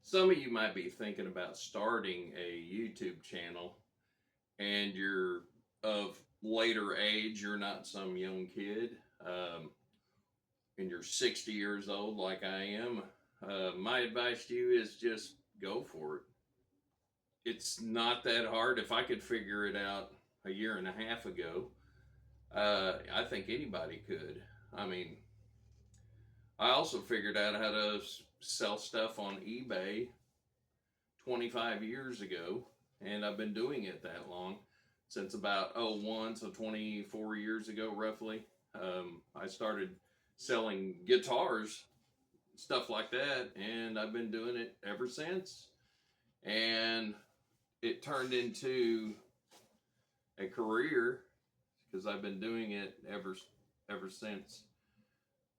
Some of you might be thinking about starting a YouTube channel and you're of later age, you're not some young kid, and you're 60 years old like I am. My advice to you is just go for it. It's not that hard. If I could figure it out a year and a half ago, I think anybody could. I mean, I also figured out how to sell stuff on eBay 25 years ago, and I've been doing it that long, since about '01, so 24 years ago roughly. I started selling guitars, stuff like that, and I've been doing it ever since. And it turned into a career because I've been doing it ever since.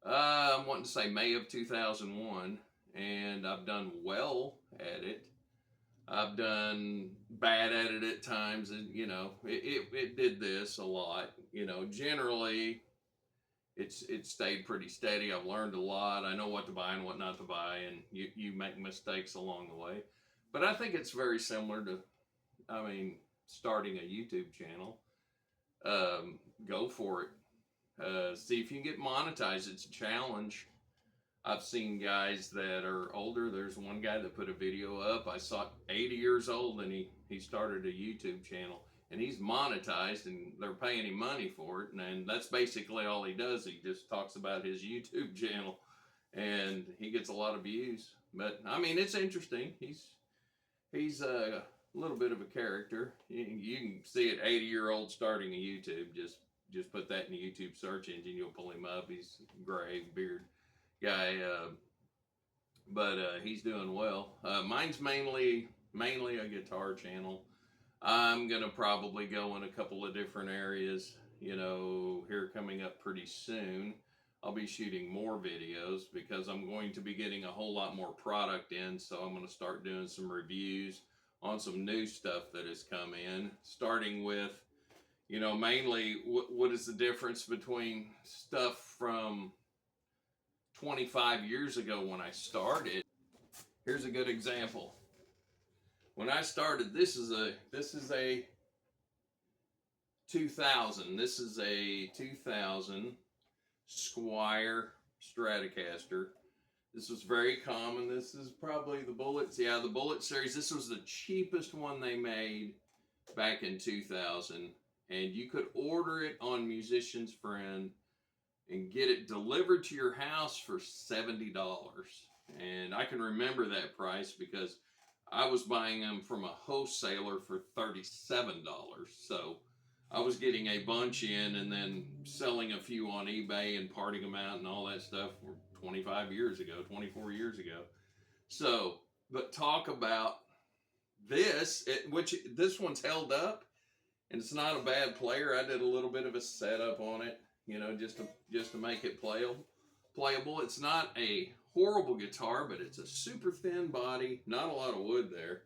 I'm wanting to say May of 2001, and I've done well at it. I've done bad at it at times, and it did this a lot. Generally it's stayed pretty steady. I've learned a lot. I know what to buy and what not to buy, and you make mistakes along the way. But I think it's very similar to, starting a YouTube channel. Go for it. See if you can get monetized. It's a challenge. I've seen guys that are older. There's one guy that put a video up. I saw 80 years old, and he started a YouTube channel, and he's monetized, and they're paying him money for it. And that's basically all he does. He just talks about his YouTube channel, and he gets a lot of views. But it's interesting. He's a little bit of a character. You can see it. 80-year-old starting a YouTube. Just put that in the YouTube search engine. You'll pull him up. He's gray beard guy, but he's doing well. Mine's mainly a guitar channel. I'm gonna probably go in a couple of different areas, here coming up pretty soon. I'll be shooting more videos because I'm going to be getting a whole lot more product in, so I'm going to start doing some reviews on some new stuff that has come in, starting with, mainly what is the difference between stuff from 25 years ago when I started. Here's a good example. When I started, this is a 2000. This is a 2000 Squier Stratocaster. This was very common. This is probably the Bullets. Yeah, the Bullet series. This was the cheapest one they made back in 2000. And you could order it on Musician's Friend and get it delivered to your house for $70. And I can remember that price because I was buying them from a wholesaler for $37. So I was getting a bunch in and then selling a few on eBay and parting them out and all that stuff for 25 years ago, 24 years ago. So, but talk about this, which this one's held up, and it's not a bad player. I did a little bit of a setup on it, just to make it playable. It's not a horrible guitar, but it's a super thin body, not a lot of wood there.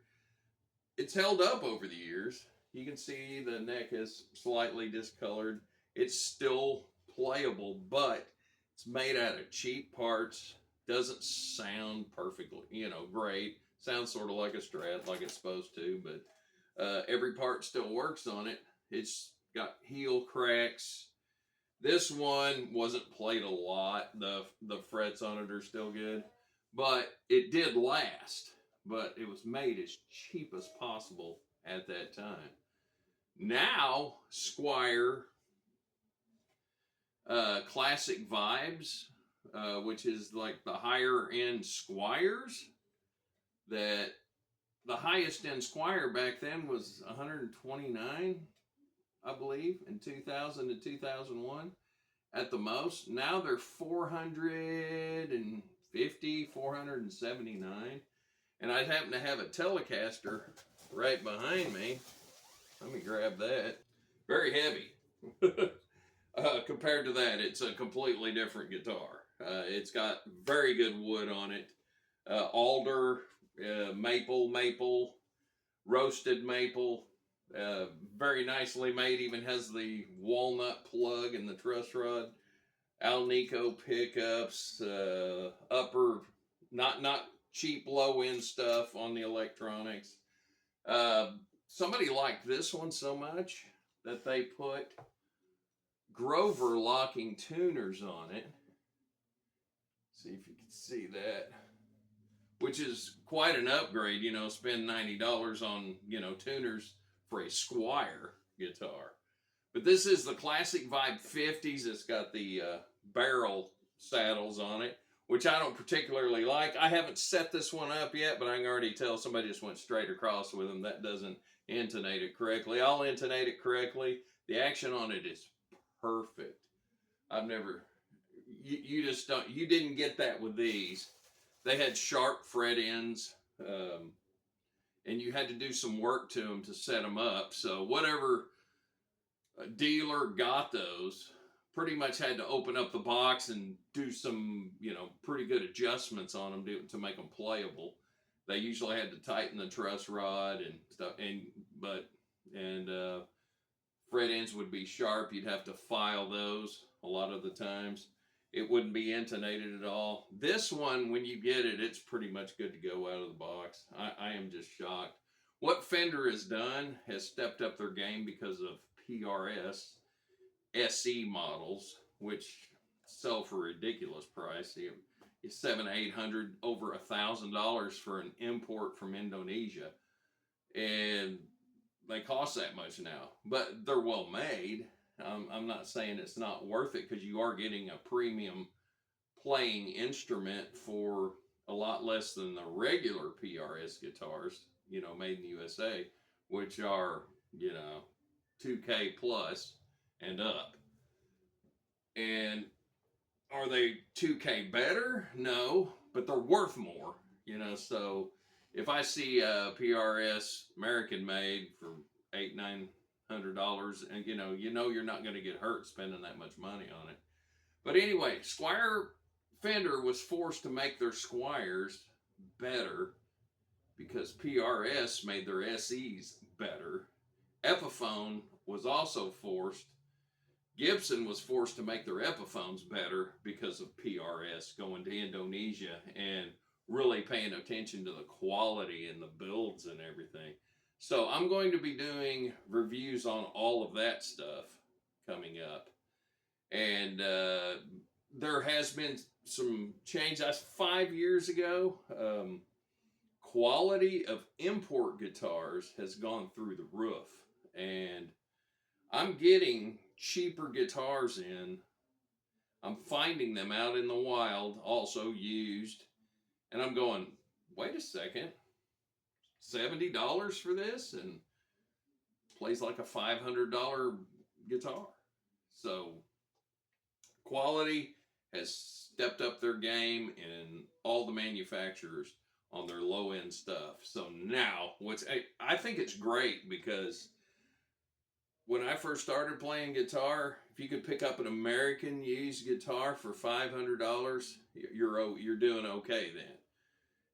It's held up over the years. You can see the neck is slightly discolored. It's still playable, but it's made out of cheap parts. Doesn't sound perfectly, great. Sounds sort of like a Strat, like it's supposed to, but every part still works on it. It's got heel cracks. This one wasn't played a lot. The frets on it are still good, but it did last. But it was made as cheap as possible at that time. Now, Squier Classic Vibes, which is like the higher end Squiers, that the highest end Squier back then was 129, I believe, in 2000 to 2001 at the most. Now they're 450, 479. And I happen to have a Telecaster right behind me. Let me grab that. Very heavy. Compared to that, it's a completely different guitar. It's got very good wood on it. Alder, maple, roasted maple. Very nicely made. Even has the walnut plug and the truss rod. Alnico pickups. Upper, not cheap low-end stuff on the electronics. Somebody liked this one so much that they put Grover locking tuners on it. See if you can see that. Which is quite an upgrade, you know, spend $90 on, you know, tuners for a Squier guitar. But this is the classic Vibe 50s. It's got the barrel saddles on it, which I don't particularly like. I haven't set this one up yet, but I can already tell somebody just went straight across with them. That doesn't intonate it correctly. I'll intonate it correctly. The action on it is perfect. I've never, you just don't, you didn't get that with these. They had sharp fret ends, and you had to do some work to them to set them up. So whatever dealer got those pretty much had to open up the box and do some, you know, pretty good adjustments on them to make them playable. They usually had to tighten the truss rod and stuff, and fret ends would be sharp. You'd have to file those a lot of the times. It wouldn't be intonated at all. This one, when you get it, it's pretty much good to go out of the box. I am just shocked. What Fender has done has stepped up their game because of PRS SE models, which sell for a ridiculous price. It's $700, $800, over $1,000 for an import from Indonesia, and they cost that much now. But they're well made. I'm not saying it's not worth it, because you are getting a premium playing instrument for a lot less than the regular PRS guitars, you know, made in the USA, which are, you know, $2K plus and up. And are they $2K better? No, but they're worth more, you know. So if I see a PRS American made for $800-900, and you know you're not going to get hurt spending that much money on it. But anyway, Fender was forced to make their Squiers better because PRS made their SEs better. Epiphone was also forced. Gibson was forced to make their Epiphones better because of PRS going to Indonesia and really paying attention to the quality and the builds and everything. So I'm going to be doing reviews on all of that stuff coming up. And there has been some change. That's 5 years ago. Quality of import guitars has gone through the roof. And I'm getting cheaper guitars in. I'm finding them out in the wild, also used. And I'm going, wait a second. $70 for this, and plays like a $500 guitar. So quality has stepped up their game in all the manufacturers on their low end stuff. So now I think it's great, because when I first started playing guitar, if you could pick up an American used guitar for $500, you're doing okay then.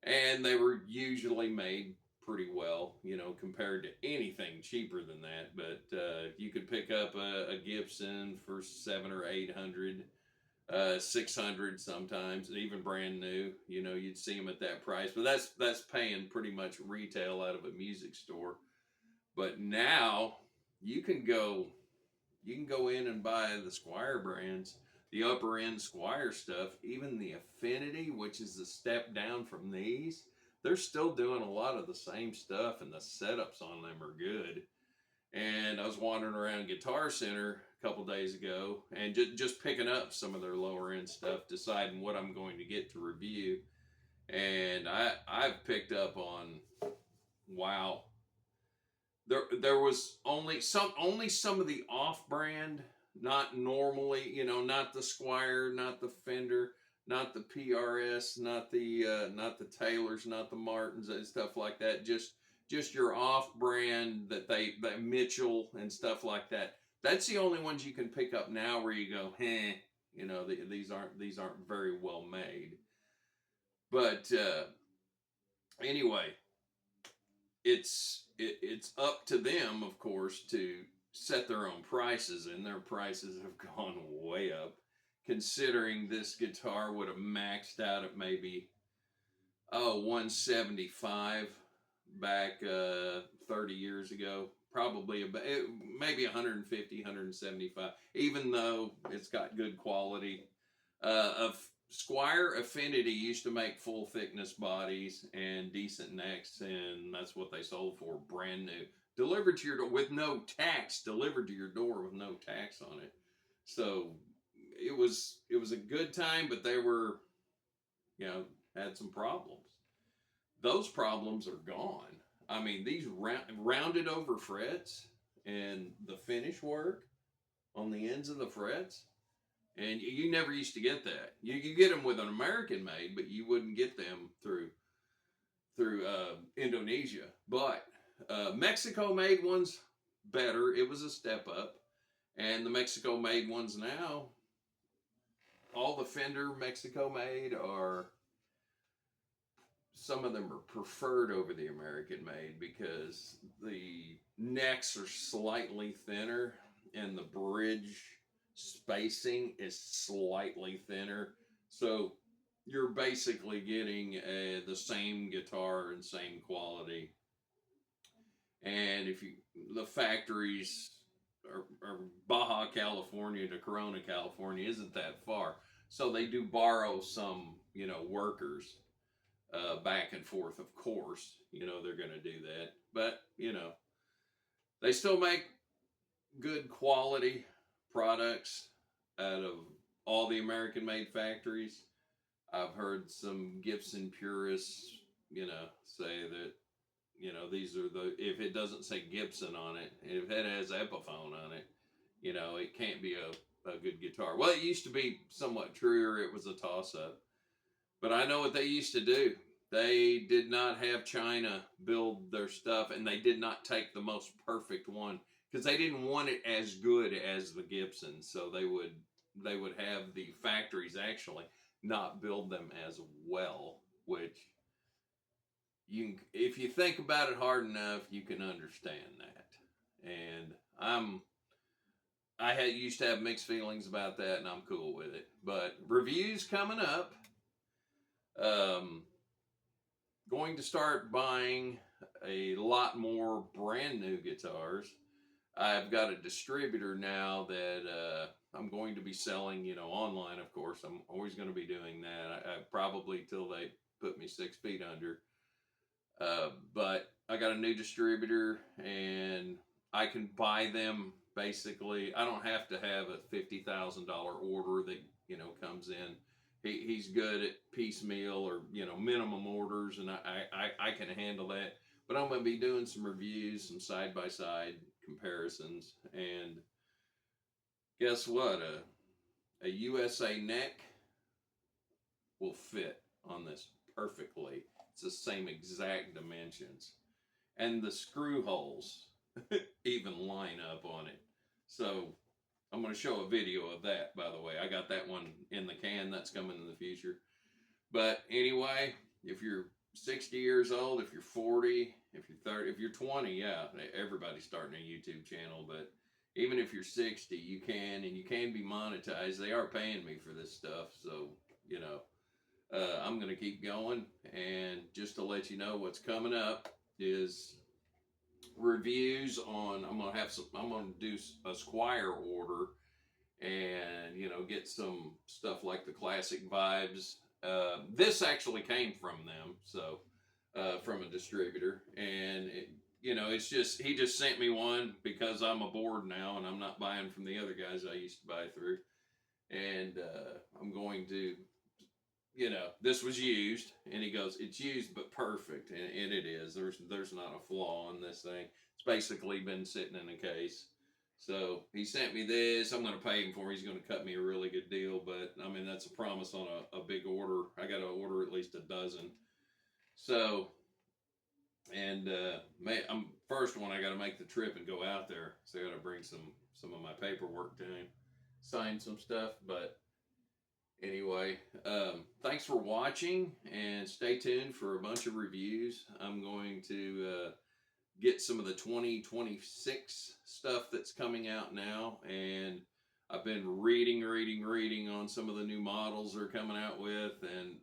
And they were usually made pretty well, you know, compared to anything cheaper than that. But you could pick up a Gibson for $700 or $800, $600 sometimes, even brand new. You know, you'd see them at that price. But that's paying pretty much retail out of a music store. But now you can go in and buy the Squier brands, the upper end Squier stuff, even the Affinity, which is the step down from these. They're still doing a lot of the same stuff, and the setups on them are good. And I was wandering around Guitar Center a couple days ago and just picking up some of their lower end stuff, deciding what I'm going to get to review. And I've picked up on, wow, there was only some of the off-brand, not normally, you know, not the Squier, not the Fender, not the PRS, not the Taylors, not the Martins and stuff like that. Just your off-brand that Mitchell and stuff like that. That's the only ones you can pick up now where you go, you know, these aren't very well made. But anyway, it's up to them, of course, to set their own prices, and their prices have gone way up. Considering this guitar would have maxed out at maybe 175 back 30 years ago. Probably about maybe 150, 175. Even though it's got good quality. Of Squire Affinity used to make full thickness bodies and decent necks, and that's what they sold for, brand new, delivered to your door with no tax, delivered to your door with no tax on it. So it was a good time, but they were, had some problems. Those problems are gone. I mean, these rounded over frets and the finish work on the ends of the frets. And you never used to get that. You get them with an American made, but you wouldn't get them through Indonesia. But Mexico made ones better. It was a step up. And the Mexico made ones now, all the Fender Mexico made are, some of them are preferred over the American made because the necks are slightly thinner and the bridge spacing is slightly thinner, so you're basically getting the same guitar and same quality. And the factories are Baja California to Corona California isn't that far, so they do borrow some workers back and forth. Of course, they're going to do that, but they still make good quality products out of all the American made factories. I've heard some Gibson purists, say that, these are if it doesn't say Gibson on it, if it has Epiphone on it, it can't be a good guitar. Well, it used to be somewhat true, or it was a toss up. But I know what they used to do. They did not have China build their stuff, and they did not take the most perfect one, because they didn't want it as good as the Gibson, so they would have the factories actually not build them as well, which if you think about it hard enough, you can understand that. And I used to have mixed feelings about that, and I'm cool with it. But reviews coming up. Going to start buying a lot more brand new guitars. I've got a distributor now that I'm going to be selling, online, of course. I'm always going to be doing that. I probably till they put me 6 feet under. But I got a new distributor, and I can buy them basically. I don't have to have a $50,000 order that, comes in. He's good at piecemeal or, minimum orders, and I can handle that. But I'm going to be doing some reviews, some side-by-side comparisons, and guess what? A USA neck will fit on this perfectly. It's the same exact dimensions, and the screw holes even line up on it. So I'm going to show a video of that, by the way. I got that one in the can. That's coming in the future. But anyway, if you're 60 years old, if you're 40, if you're 30, if you're 20, yeah, everybody's starting a YouTube channel. But even if you're 60, you can be monetized. They are paying me for this stuff, so I'm going to keep going. And just to let you know, what's coming up is reviews on. I'm going to do a Squire order, and get some stuff like the Classic Vibes. This actually came from them, so from a distributor, and it's just he just sent me one because I'm aboard now and I'm not buying from the other guys I used to buy through, and I'm going to, this was used, and he goes, it's used but perfect, and it is. There's not a flaw in this thing. It's basically been sitting in a case. So he sent me this. I'm going to pay him for it. He's going to cut me a really good deal, but I mean, that's a promise on a big order. I got to order at least a dozen. So, and I'm first one, I got to make the trip and go out there. So I got to bring some of my paperwork to him, sign some stuff. But anyway, thanks for watching, and stay tuned for a bunch of reviews. I'm going to get some of the 2026 stuff that's coming out now, and I've been reading on some of the new models they're coming out with, and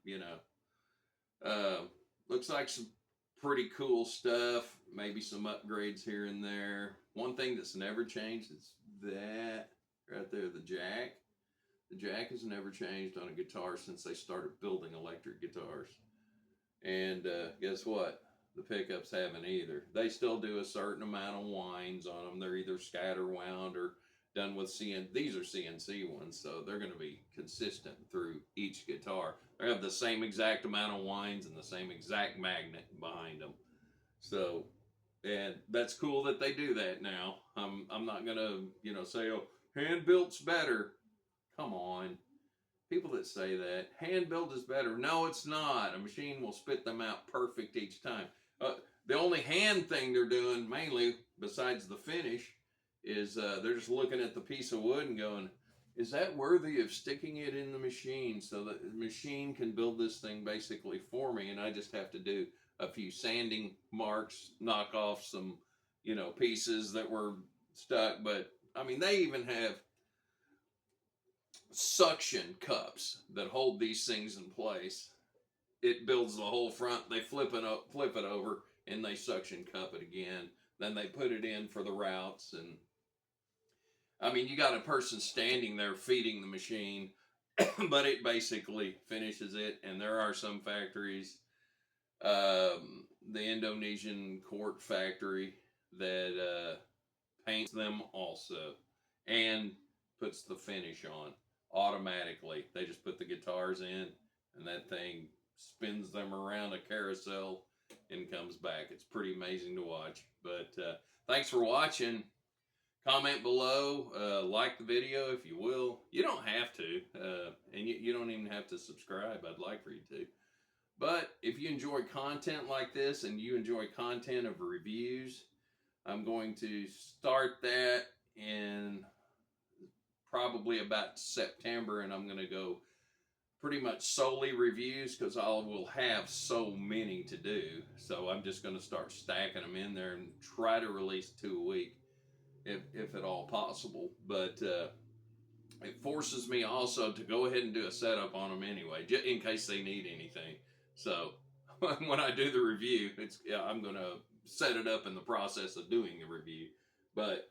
looks like some pretty cool stuff. Maybe some upgrades here and there. One thing that's never changed is that right there, the jack. The jack has never changed on a guitar since they started building electric guitars. And guess what? The pickups haven't either. They still do a certain amount of winds on them. They're either scatter wound or done with CNC. These are CNC ones, so they're going to be consistent through each guitar. They have the same exact amount of winds and the same exact magnet behind them. So, and that's cool that they do that now. I'm not going to, say, oh, hand built's better. Come on. People that say that, hand built is better. No, it's not. A machine will spit them out perfect each time. The only hand thing they're doing, mainly, besides the finish, is they're just looking at the piece of wood and going, is that worthy of sticking it in the machine so that the machine can build this thing basically for me, and I just have to do a few sanding marks, knock off some, pieces that were stuck. But, I mean, they even have suction cups that hold these things in place. It builds the whole front. They flip it over, and they suction cup it again. Then they put it in for the routes. And I mean, you got a person standing there feeding the machine, but it basically finishes it. And there are some factories, the Indonesian quart factory, that paints them also and puts the finish on automatically. They just put the guitars in, and that thing spins them around a carousel and comes back. It's pretty amazing to watch. But thanks for watching. Comment below, like the video if you will. You don't have to, and you don't even have to subscribe. I'd like for you to. But if you enjoy content like this and you enjoy content of reviews, I'm going to start that in probably about September, and I'm going to go pretty much solely reviews because I will have so many to do. So I'm just going to start stacking them in there and try to release 2 a week if at all possible. But it forces me also to go ahead and do a setup on them anyway, just in case they need anything. So when I do the review, I'm going to set it up in the process of doing the review. But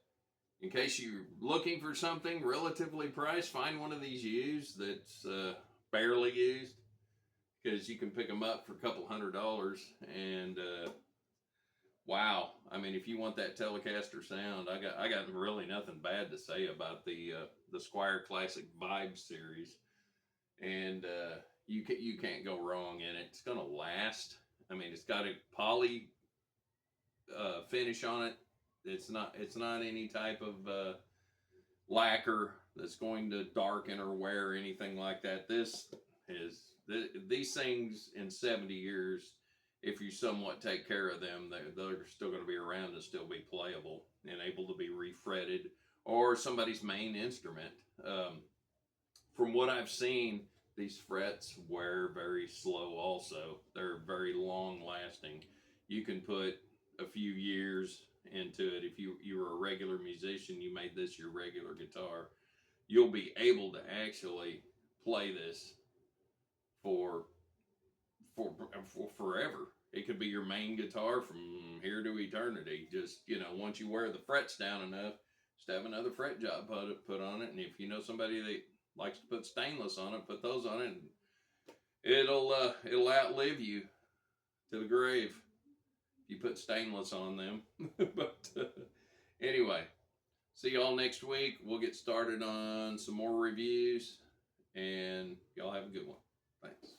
in case you're looking for something relatively priced, find one of these used that's barely used, because you can pick them up for a couple $100. And wow, I mean, if you want that Telecaster sound, I got really nothing bad to say about the Squier Classic Vibe series. And you can't go wrong in it. It's gonna last. I mean, it's got a poly finish on it. It's not any type of lacquer that's going to darken or wear or anything like that. These things in 70 years, if you somewhat take care of them, they're still going to be around and still be playable and able to be refretted, or somebody's main instrument. From what I've seen, these frets wear very slow also. They're very long lasting. You can put a few years into it. If you were a regular musician, you made this your regular guitar, you'll be able to actually play this for forever. It could be your main guitar from here to eternity. Just, once you wear the frets down enough, just have another fret job put on it. And if you know somebody that likes to put stainless on it, put those on it, and it'll outlive you to the grave. You put stainless on them. But anyway, see y'all next week. We'll get started on some more reviews, and y'all have a good one. Thanks.